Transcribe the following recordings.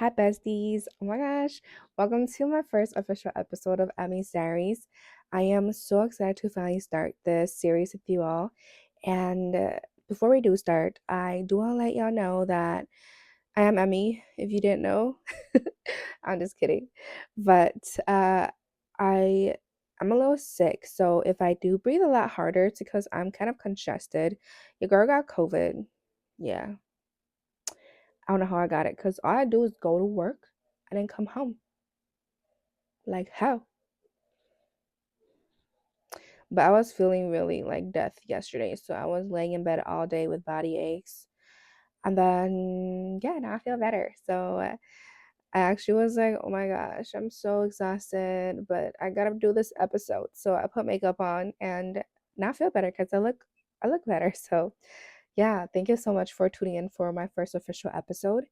Hi, besties. Oh my gosh. Welcome to my first official episode of Emmie's Diaries. I am so excited to finally start this series with you all. And before we do start, I do want to let y'all know that I am Emmie, if you didn't know. I'm just kidding. But I I'm a little sick, so if I do breathe a lot harder, it's because I'm kind of congested. Your girl got COVID. Yeah, I don't know how I got it because all I do is go to work and then come home. Like, how? But I was feeling really like death yesterday. So I was laying in bed all day with body aches. And then, yeah, now I feel better. So I actually was like, oh my gosh, I'm so exhausted, but I gotta do this episode. So I put makeup on and now I feel better because I look better. So yeah, thank you so much for tuning in for my first official episode.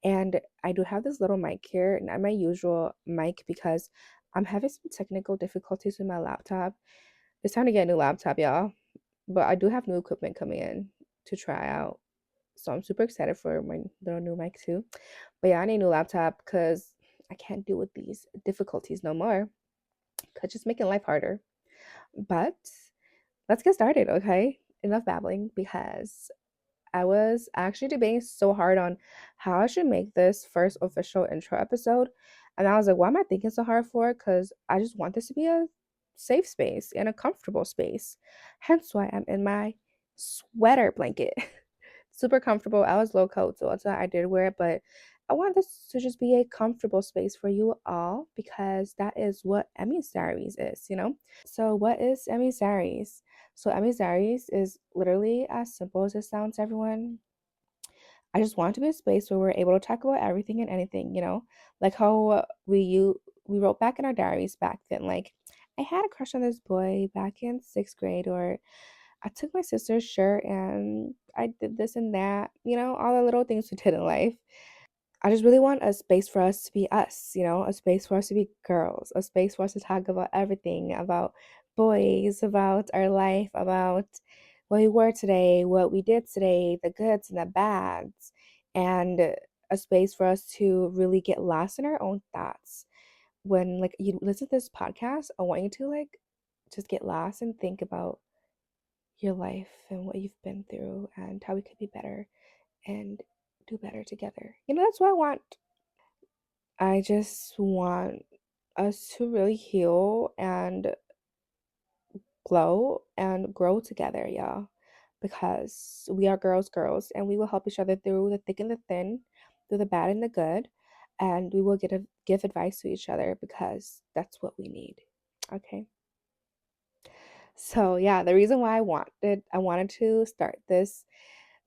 And I do have this little mic here, not my usual mic because I'm having some technical difficulties with my laptop. It's time to get a new laptop, y'all. But I do have new equipment coming in to try out. So I'm super excited for my little new mic too. But yeah, I need a new laptop because I can't deal with these difficulties no more. Cause just making life harder. But let's get started, okay? Enough babbling because I was actually debating so hard on how I should make this first official intro episode. And I was like, why am I thinking so hard for it? Because I just want this to be a safe space and a comfortable space. Hence why I'm in my sweater blanket. Super comfortable. I was low coat, so that's why I did wear it. But I want this to just be a comfortable space for you all because that is what Emmy's Diaries is. So, what is Emmy's Diaries? So, Emmy's Diaries is literally as simple as it sounds, everyone. I just want it to be a space where we're able to talk about everything and anything, like how we wrote back in our diaries back then, like I had a crush on this boy back in sixth grade, or I took my sister's shirt and I did this and that, all the little things we did in life. I just really want a space for us to be us, a space for us to be girls, a space for us to talk about everything, about boys, about our life, about what we were today, what we did today, the goods and the bads, and a space for us to really get lost in our own thoughts. When like you listen to this podcast, I want you to like just get lost and think about your life and what you've been through and how we could be better and do better together. That's what I want. I just want us to really heal and glow and grow together, y'all. Because we are girls, and we will help each other through the thick and the thin, through the bad and the good, and we will give advice to each other because that's what we need. Okay. So yeah, the reason why I wanted to start this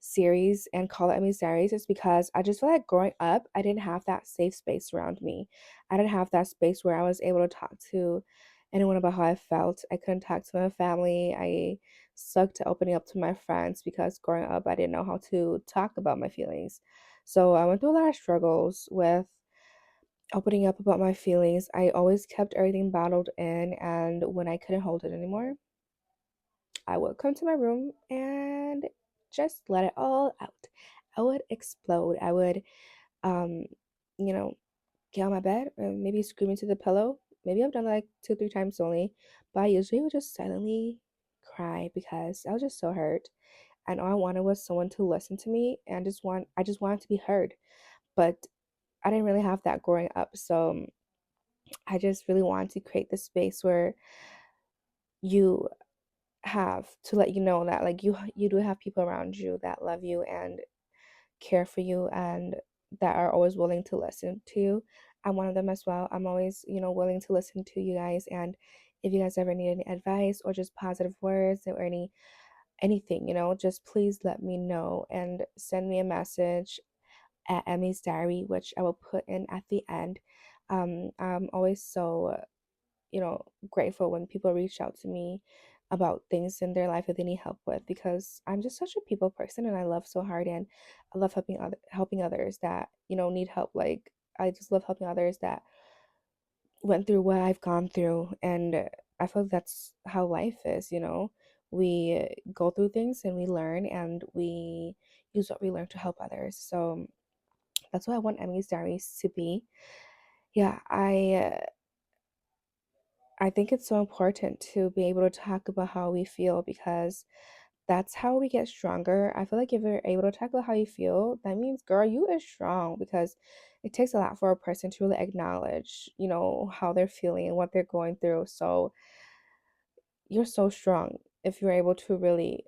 series and call it Emmy's Diaries is because I just feel like growing up, I didn't have that safe space around me. I didn't have that space where I was able to talk to anyone about how I felt. I couldn't talk to my family. I sucked at opening up to my friends because growing up, I didn't know how to talk about my feelings. So I went through a lot of struggles with opening up about my feelings. I always kept everything bottled in, and when I couldn't hold it anymore, I would come to my room and just let it all out. I would explode. I would, um, you know, get on my bed and maybe scream into the pillow. Maybe I've done that like two, three times only, but I usually would just silently cry because I was just so hurt. And all I wanted was someone to listen to me and I just wanted to be heard. But I didn't really have that growing up. So I just really wanted to create this space where you have to let you know that like you do have people around you that love you and care for you and that are always willing to listen to you. I'm one of them as well. I'm always, willing to listen to you guys, and if you guys ever need any advice or just positive words or anything, just please let me know and send me a message at Emmy's Diary, which I will put in at the end. I'm always so grateful when people reach out to me about things in their life that they need help with because I'm just such a people person and I love so hard, and I love helping others that, need help. Like I just love helping others that went through what I've gone through, and I feel that's how life is. We go through things and we learn and we use what we learn to help others. So That's what I want Emmy's Diaries to be. Yeah, I think it's so important to be able to talk about how we feel because that's how we get stronger. I feel like if you're able to talk about how you feel, that means, girl, you are strong because it takes a lot for a person to really acknowledge, how they're feeling and what they're going through. So you're so strong if you're able to really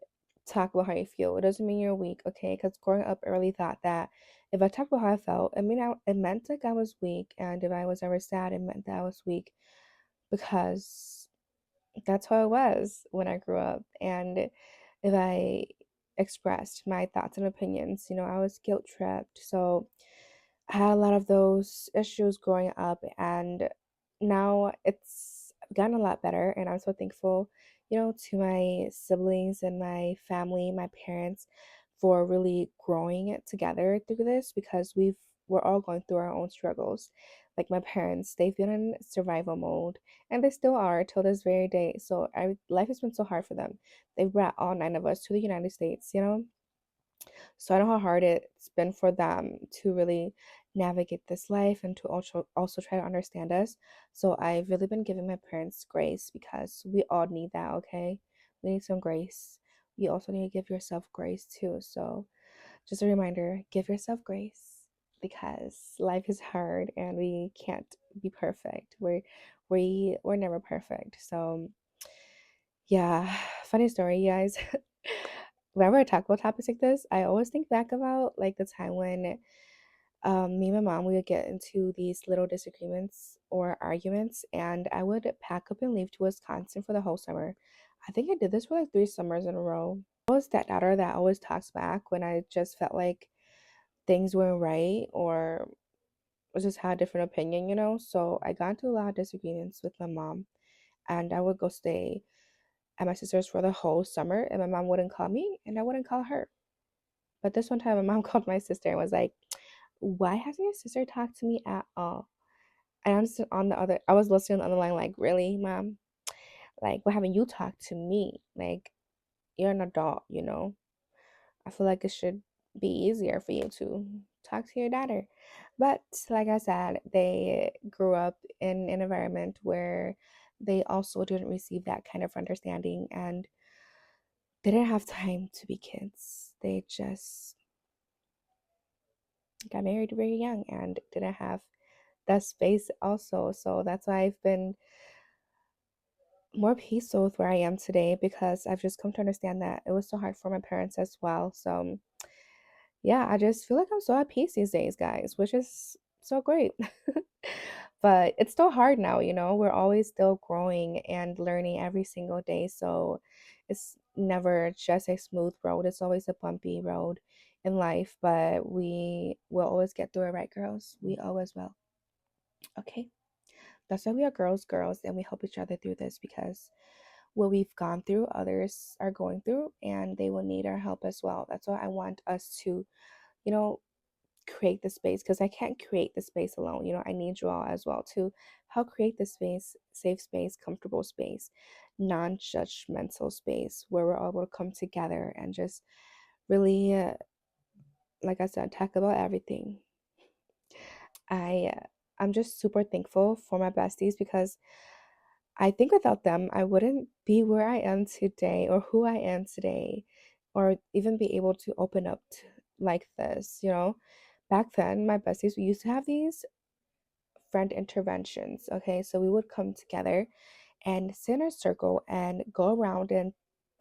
talk about how you feel. It doesn't mean you're weak, okay? Because growing up, I really thought that if I talked about how I felt, it meant like I was weak, and if I was ever sad, it meant that I was weak because that's how I was when I grew up. And if I expressed my thoughts and opinions, I was guilt tripped. So I had a lot of those issues growing up, and now it's gotten a lot better. And I'm so thankful, to my siblings and my family, my parents, for really growing it together through this because we're all going through our own struggles. Like my parents, they've been in survival mode, and they still are till this very day. So life has been so hard for them. They brought all nine of us to the United States. So I know how hard it's been for them to really navigate this life and to also try to understand us. So I've really been giving my parents grace because we all need that, okay? We need some grace. You also need to give yourself grace too. So just a reminder, give yourself grace because life is hard and we can't be perfect. We're never perfect. So yeah, funny story, you guys. Whenever I talk about topics like this, I always think back about like the time when me and my mom we would get into these little disagreements or arguments, and I would pack up and leave to Wisconsin for the whole summer. I think I did this for like 3 summers in a row. I was that daughter that always talks back when I just felt like things weren't right or was just had a different opinion. So I got into a lot of disagreements with my mom, and I would go stay at my sister's for the whole summer, and my mom wouldn't call me, and I wouldn't call her. But this one time, my mom called my sister and was like, "Why hasn't your sister talked to me at all?" And I'm just I was listening on the other line, like, "Really, mom? Like, why haven't you talked to me? Like, you're an adult. I feel like it should be easier for you to talk to your daughter." But like I said, they grew up in an environment where they also didn't receive that kind of understanding, and they didn't have time to be kids. They just got married very young and didn't have that space also. So that's why I've been more peaceful with where I am today because I've just come to understand that it was so hard for my parents as well. So yeah, I just feel like I'm so at peace these days, guys, which is so great. But it's still hard now. We're always still growing and learning every single day. So it's never just a smooth road, it's always a bumpy road in life. But we will always get through it, right, girls? We always will. Okay. That's why we are girls, and we help each other through this because what we've gone through, others are going through, and they will need our help as well. That's why I want us to, you know, create the space because I can't create the space alone. I need you all as well to help create the space, safe space, comfortable space, non judgmental space where we're all able to come together and just really, like I said, talk about everything. I, I'm just super thankful for my besties because I think without them, I wouldn't be where I am today or who I am today or even be able to open up like this. Back then, my besties, we used to have these friend interventions. Okay, so we would come together and sit in a circle and go around and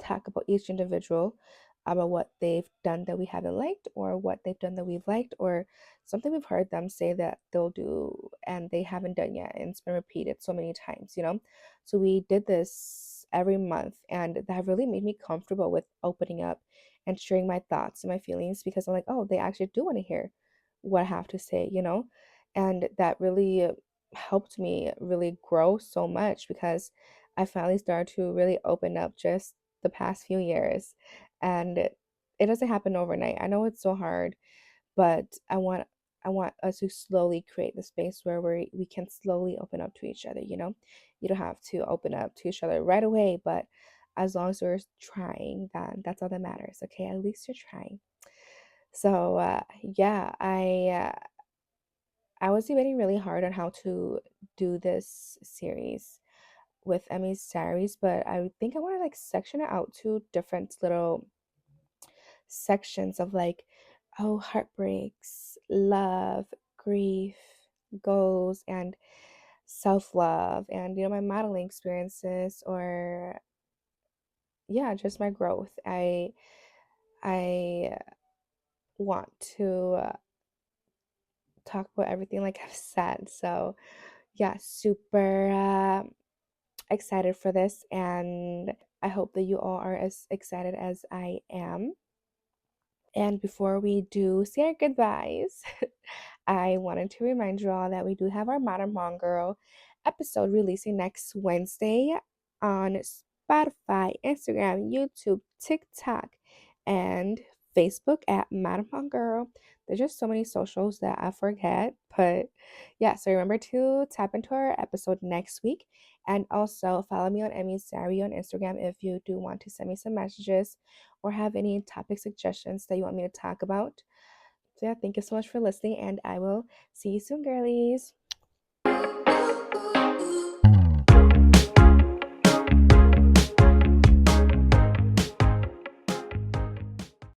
talk about each individual about what they've done that we haven't liked or what they've done that we've liked or something we've heard them say that they'll do and they haven't done yet and it's been repeated so many times. So we did this every month and that really made me comfortable with opening up and sharing my thoughts and my feelings because I'm like, oh, they actually do want to hear what I have to say. And that really helped me really grow so much because I finally started to really open up just the past few years. And it doesn't happen overnight. I know it's so hard, but I want us to slowly create the space where we can slowly open up to each other. You don't have to open up to each other right away, but as long as we're trying, then that's all that matters. Okay, at least you're trying. So yeah, I was debating really hard on how to do this series with Emmy's Diaries, but I think I want to like section it out to different little sections of like, oh, heartbreaks, love, grief, goals, and self love, and my modeling experiences, or yeah, just my growth. I want to talk about everything like I've said. So yeah, super excited for this, and I hope that you all are as excited as I am. And before we do say our goodbyes, I wanted to remind you all that we do have our Modern Mom Girl episode releasing next Wednesday on Spotify, Instagram, YouTube, TikTok, and Facebook at Modern Mom Girl. There's just so many socials that I forget. But yeah, so remember to tap into our episode next week. And also follow me on Emmy's Diary on Instagram if you do want to send me some messages or have any topic suggestions that you want me to talk about. So yeah, thank you so much for listening, and I will see you soon, girlies.